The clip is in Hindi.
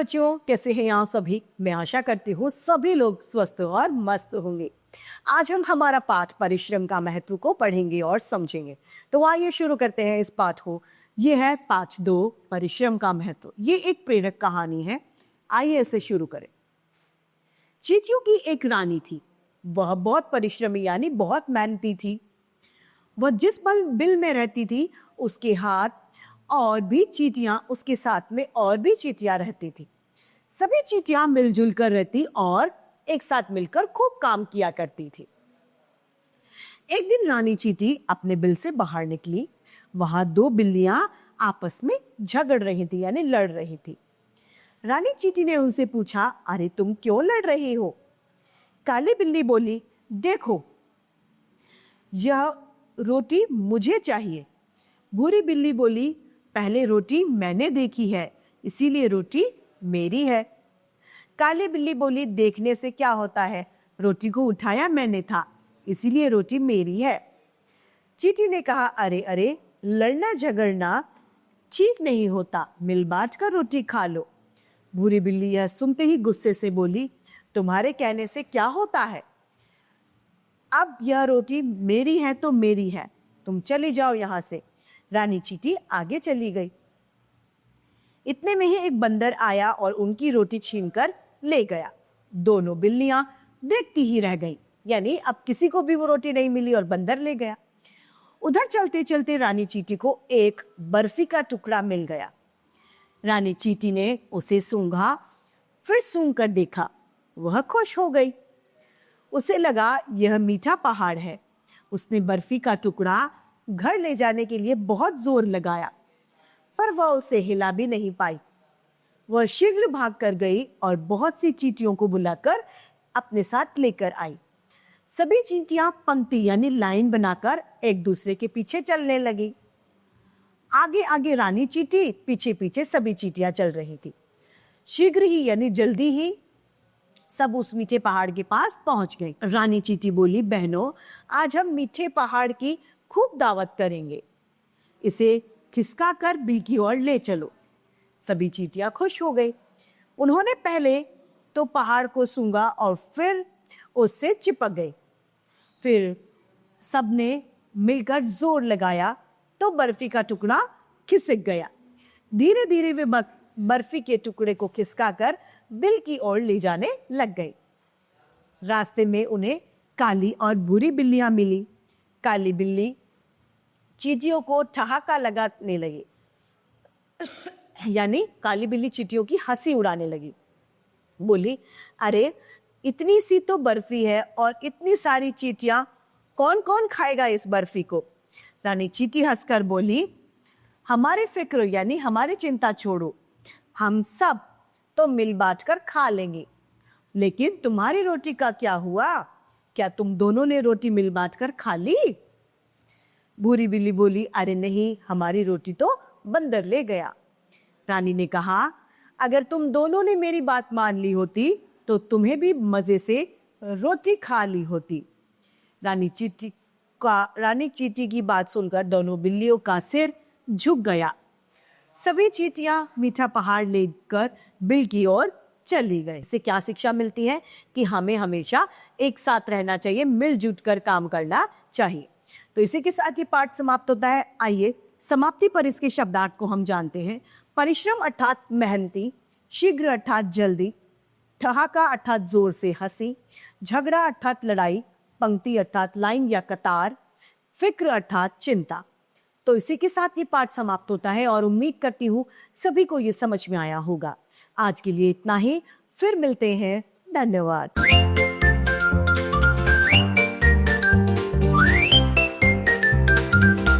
बच्चों, कैसे हैं आप सभी? मैं आशा करती हूँ सभी लोग स्वस्थ और मस्त होंगे। आज हम हमारा पाठ परिश्रम का महत्व को पढ़ेंगे और समझेंगे। तो आइए शुरू करते हैं इस पाठ को। ये है पाठ 2, परिश्रम का महत्व। ये एक प्रेरक कहानी है। आइए इसे शुरू करें। चींटियों की एक रानी थी। वह बहुत परिश्रमी यानी बहुत मेहनती थी। वह जिस बिल में रहती थी उसके हाथ और भी चींटियां उसके साथ में और भी चींटियां रहती थी। सभी चींटियां मिलजुल कर रहती और एक साथ मिलकर खूब काम किया करती थी। एक दिन रानी चींटी अपने बिल से बाहर निकली। वहां दो बिल्लियां आपस में झगड़ रही थी यानी लड़ रही थी। रानी चींटी ने उनसे पूछा, अरे तुम क्यों लड़ रही हो? काली बिल्ली बोली, देखो, यह रोटी मुझे चाहिए। भूरी बिल्ली बोली, पहले रोटी मैंने देखी है, इसीलिए रोटी मेरी है। काली बिल्ली बोली, देखने से क्या होता है, रोटी को उठाया मैंने था, इसीलिए रोटी मेरी है। चींटी ने कहा, अरे अरे, लड़ना झगड़ना ठीक नहीं होता, मिल बांट कर रोटी खा लो। भूरी बिल्ली यह सुनते ही गुस्से से बोली, तुम्हारे कहने से क्या होता है? अब यह रोटी मेरी है तो मेरी है, तुम चली जाओ यहां से। रानी चींटी आगे चली गई। इतने में ही एक बंदर आया और उनकी रोटी छीनकर ले गया। दोनों बिल्लियां देखती ही रह गईं, यानी अब किसी को भी वो रोटी नहीं मिली और बंदर ले गया। उधर चलते चलते रानी चींटी को एक बर्फी का टुकड़ा मिल गया। रानी चींटी ने उसे सूंघा, फिर सूंघ कर देखा। वह खुश हो गई। उसे लगा यह मीठा पहाड़ है। उसने बर्फी का टुकड़ा घर ले जाने के लिए बहुत जोर लगाया, पर वह उसे हिला भी नहीं पाई। वह शीघ्र भाग कर गई और बहुत सी चींटियों को बुलाकर अपने साथ लेकर आई। सभी चींटियां पंक्ति यानी लाइन बनाकर एक दूसरे के पीछे चलने लगी। आगे आगे रानी चींटी, पीछे पीछे सभी चींटियां चल रही थी। शीघ्र ही यानी जल्दी ही सब उस मीठे पहाड़ के पास पहुंच गई। रानी चींटी बोली, बहनों, आज हम मीठे पहाड़ की खूब दावत करेंगे। इसे खिसका कर बिल की ओर ले चलो। सभी चींटियां खुश हो गई। उन्होंने पहले तो पहाड़ को सूंघा और फिर उससे चिपक गई। फिर सबने मिलकर जोर लगाया तो बर्फी का टुकड़ा खिसक गया। धीरे धीरे वे बर्फी के टुकड़े को खिसकाकर बिल की ओर ले जाने लग गई। रास्ते में उन्हें काली और भूरी बिल्लियां मिली। काली बिल्ली चींटियों को ठहाका लगाने लगी, यानी काली बिल्ली चींटियों की हंसी उड़ाने लगी। बोली, अरे इतनी सी तो बर्फी है और इतनी सारी चींटियां, कौन कौन खाएगा इस बर्फी को? रानी चींटी हंसकर बोली, हमारी फिक्र यानी हमारी चिंता छोड़ो, हम सब तो मिल बांट कर खा लेंगे। लेकिन तुम्हारी रोटी का क्या हुआ? क्या तुम दोनों ने रोटी मिल बांट कर खा ली? भूरी बिल्ली बोली, अरे नहीं, हमारी रोटी तो बंदर ले गया। रानी ने कहा, अगर तुम दोनों ने मेरी बात मान ली होती तो तुम्हें भी मजे से रोटी खा ली होती। रानी चींटी की बात सुनकर दोनों बिल्लियों का सिर झुक गया। सभी चींटियां मीठा पहाड़ लेकर बिल की ओर चली गई। इससे क्या शिक्षा मिलती है? कि हमें हमेशा एक साथ रहना चाहिए, मिलजुल कर काम करना चाहिए। तो इसी के साथ ये पाठ समाप्त होता है। आइए समाप्ति पर इसके शब्दार्थ को हम जानते हैं। परिश्रम अर्थात मेहनती, शीघ्र अर्थात जल्दी, ठहाका अर्थात जोर से हंसी, झगड़ा अर्थात लड़ाई, पंक्ति अर्थात लाइन या कतार, फिक्र अर्थात चिंता। तो इसी के साथ ये पाठ समाप्त होता है और उम्मीद करती हूँ सभी को ये समझ में आया होगा। आज के लिए इतना ही, फिर मिलते हैं। धन्यवाद।